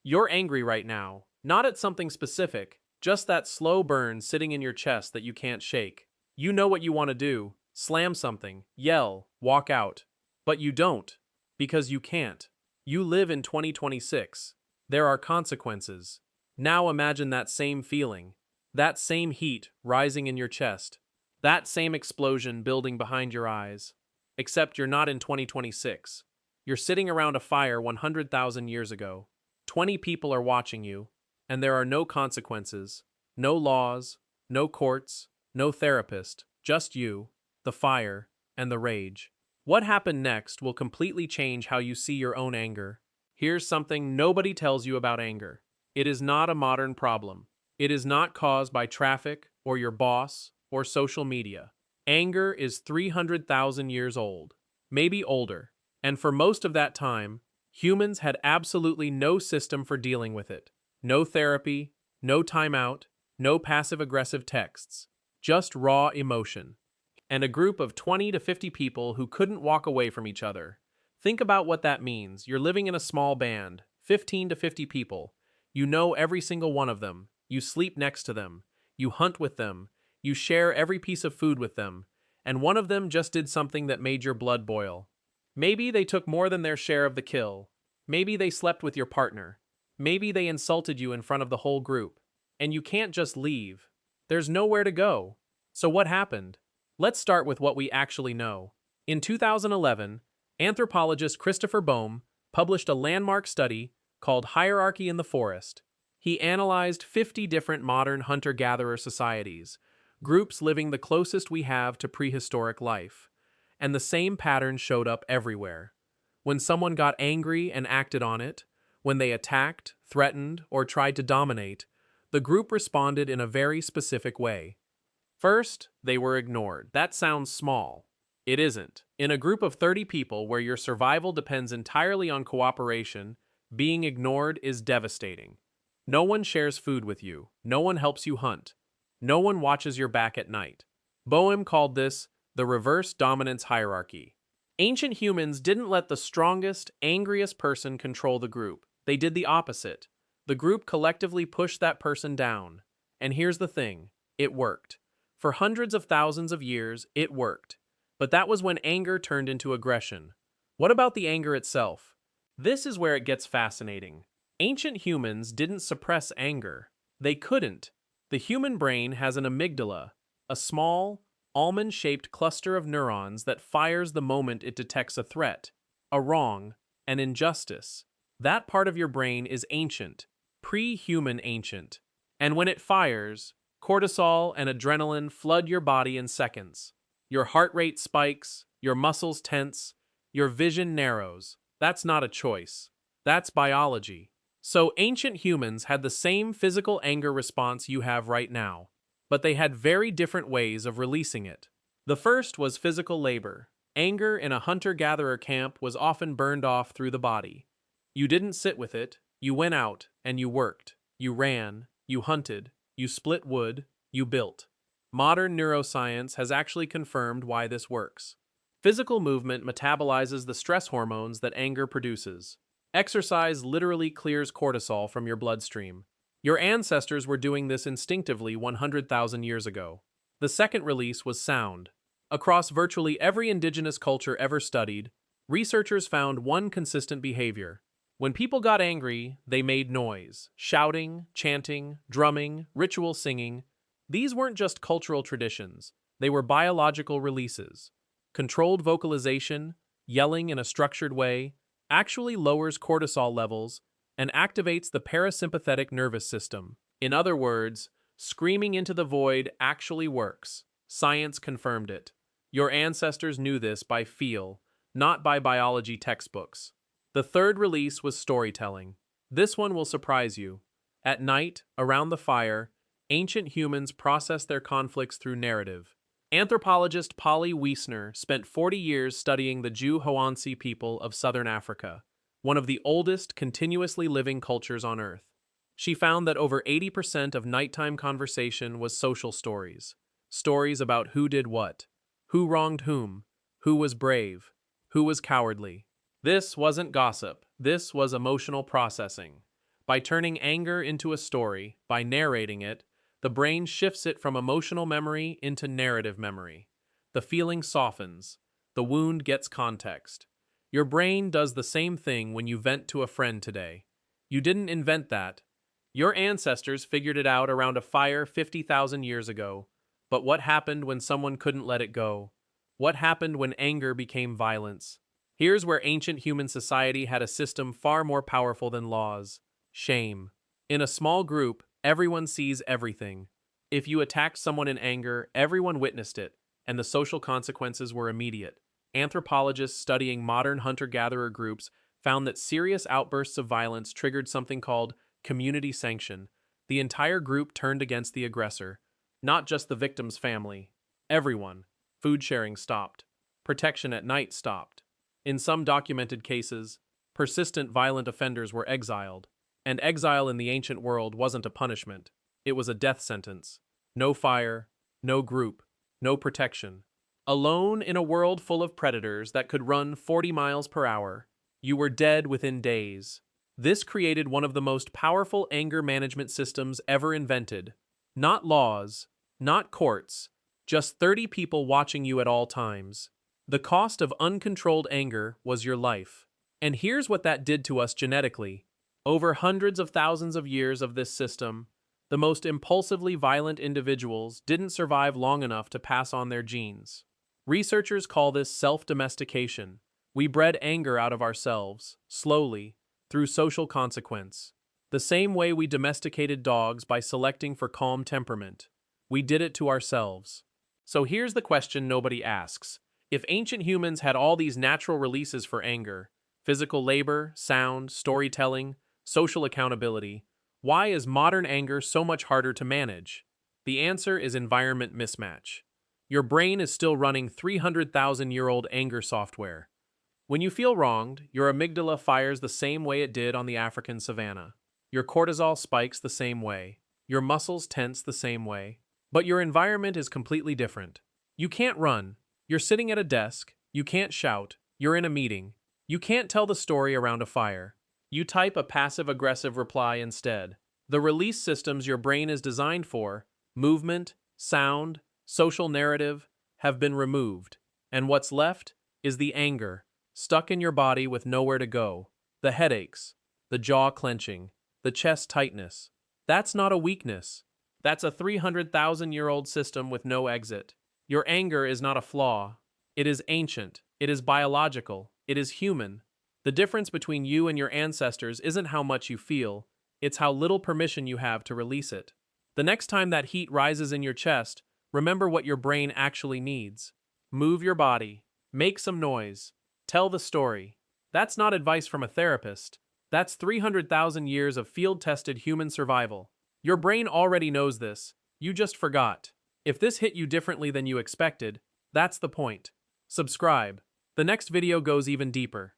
You're angry right now, not at something specific, just that slow burn sitting in your chest that you can't shake. You know what you want to do: slam something, yell, walk out. But you don't, because you can't. You live in 2026. There are consequences. Now imagine that same feeling, that same heat rising in your chest, that same explosion building behind your eyes. Except you're not in 2026. You're sitting around a fire 100,000 years ago. 20 people are watching you, and there are no consequences, no laws, no courts, no therapist, just you, the fire, and the rage. What happened next will completely change how you see your own anger. Here's something nobody tells you about anger. It is not a modern problem. It is not caused by traffic, or your boss, or social media. Anger is 300,000 years old, maybe older, and for most of that time, humans had absolutely no system for dealing with it. No therapy, no timeout, no passive-aggressive texts, just raw emotion. And a group of 20 to 50 people who couldn't walk away from each other. Think about what that means. You're living in a small band, 15 to 50 people. You know every single one of them. You sleep next to them. You hunt with them. You share every piece of food with them. And one of them just did something that made your blood boil. Maybe they took more than their share of the kill. Maybe they slept with your partner. Maybe they insulted you in front of the whole group. And you can't just leave. There's nowhere to go. So what happened? Let's start with what we actually know. In 2011, anthropologist Christopher Boehm published a landmark study called Hierarchy in the Forest. He analyzed 50 different modern hunter-gatherer societies, groups living the closest we have to prehistoric life. And the same pattern showed up everywhere. When someone got angry and acted on it, when they attacked, threatened, or tried to dominate, the group responded in a very specific way. First, they were ignored. That sounds small. It isn't. In a group of 30 people where your survival depends entirely on cooperation, being ignored is devastating. No one shares food with you. No one helps you hunt. No one watches your back at night. Boehm called this the reverse dominance hierarchy. Ancient humans didn't let the strongest, angriest person control the group. They did the opposite. The group collectively pushed that person down. And here's the thing: it worked. For hundreds of thousands of years, it worked. But that was when anger turned into aggression. What about the anger itself? This is where it gets fascinating. Ancient humans didn't suppress anger. They couldn't. The human brain has an amygdala, a small, almond-shaped cluster of neurons that fires the moment it detects a threat, a wrong, an injustice. That part of your brain is ancient, pre-human ancient. And when it fires, cortisol and adrenaline flood your body in seconds. Your heart rate spikes, your muscles tense, your vision narrows. That's not a choice. That's biology. So ancient humans had the same physical anger response you have right now, but they had very different ways of releasing it. The first was physical labor. Anger in a hunter-gatherer camp was often burned off through the body. You didn't sit with it. You went out and you worked. You ran. You hunted. You split wood, you built. Modern neuroscience has actually confirmed why this works. Physical movement metabolizes the stress hormones that anger produces. Exercise literally clears cortisol from your bloodstream. Your ancestors were doing this instinctively 100,000 years ago. The second release was sound. Across virtually every indigenous culture ever studied, researchers found one consistent behavior. When people got angry, they made noise. Shouting, chanting, drumming, ritual singing. These weren't just cultural traditions. They were biological releases. Controlled vocalization, yelling in a structured way, actually lowers cortisol levels and activates the parasympathetic nervous system. In other words, screaming into the void actually works. Science confirmed it. Your ancestors knew this by feel, not by biology textbooks. The third release was storytelling. This one will surprise you. At night, around the fire, ancient humans processed their conflicts through narrative. Anthropologist Polly Wiesner spent 40 years studying the Jew-Hoansi people of southern Africa, one of the oldest continuously living cultures on Earth. She found that over 80% of nighttime conversation was social stories. Stories about who did what, who wronged whom, who was brave, who was cowardly. This wasn't gossip. This was emotional processing. By turning anger into a story, by narrating it, the brain shifts it from emotional memory into narrative memory. The feeling softens. The wound gets context. Your brain does the same thing when you vent to a friend today. You didn't invent that. Your ancestors figured it out around a fire 50,000 years ago. But what happened when someone couldn't let it go? What happened when anger became violence? Here's where ancient human society had a system far more powerful than laws: shame. In a small group, everyone sees everything. If you attacked someone in anger, everyone witnessed it, and the social consequences were immediate. Anthropologists studying modern hunter-gatherer groups found that serious outbursts of violence triggered something called community sanction. The entire group turned against the aggressor, not just the victim's family. Everyone. Food sharing stopped. Protection at night stopped. In some documented cases, persistent violent offenders were exiled. And exile in the ancient world wasn't a punishment. It was a death sentence. No fire, no group, no protection. Alone in a world full of predators that could run 40 miles per hour, you were dead within days. This created one of the most powerful anger management systems ever invented. Not laws, not courts, just 30 people watching you at all times. The cost of uncontrolled anger was your life. And here's what that did to us genetically. Over hundreds of thousands of years of this system, the most impulsively violent individuals didn't survive long enough to pass on their genes. Researchers call this self-domestication. We bred anger out of ourselves, slowly, through social consequence. The same way we domesticated dogs by selecting for calm temperament. We did it to ourselves. So here's the question nobody asks. If ancient humans had all these natural releases for anger, physical labor, sound, storytelling, social accountability, why is modern anger so much harder to manage? The answer is environment mismatch. Your brain is still running 300,000-year-old anger software. When you feel wronged, your amygdala fires the same way it did on the African savanna. Your cortisol spikes the same way. Your muscles tense the same way. But your environment is completely different. You can't run. You're sitting at a desk. You can't shout. You're in a meeting. You can't tell the story around a fire. You type a passive-aggressive reply instead. The release systems your brain is designed for, movement, sound, social narrative, have been removed. And what's left is the anger, stuck in your body with nowhere to go. The headaches, the jaw clenching, the chest tightness. That's not a weakness. That's a 300,000-year-old system with no exit. Your anger is not a flaw. It is ancient. It is biological. It is human. The difference between you and your ancestors isn't how much you feel, it's how little permission you have to release it. The next time that heat rises in your chest, remember what your brain actually needs. Move your body. Make some noise. Tell the story. That's not advice from a therapist. That's 300,000 years of field-tested human survival. Your brain already knows this. You just forgot. If this hit you differently than you expected, that's the point. Subscribe. The next video goes even deeper.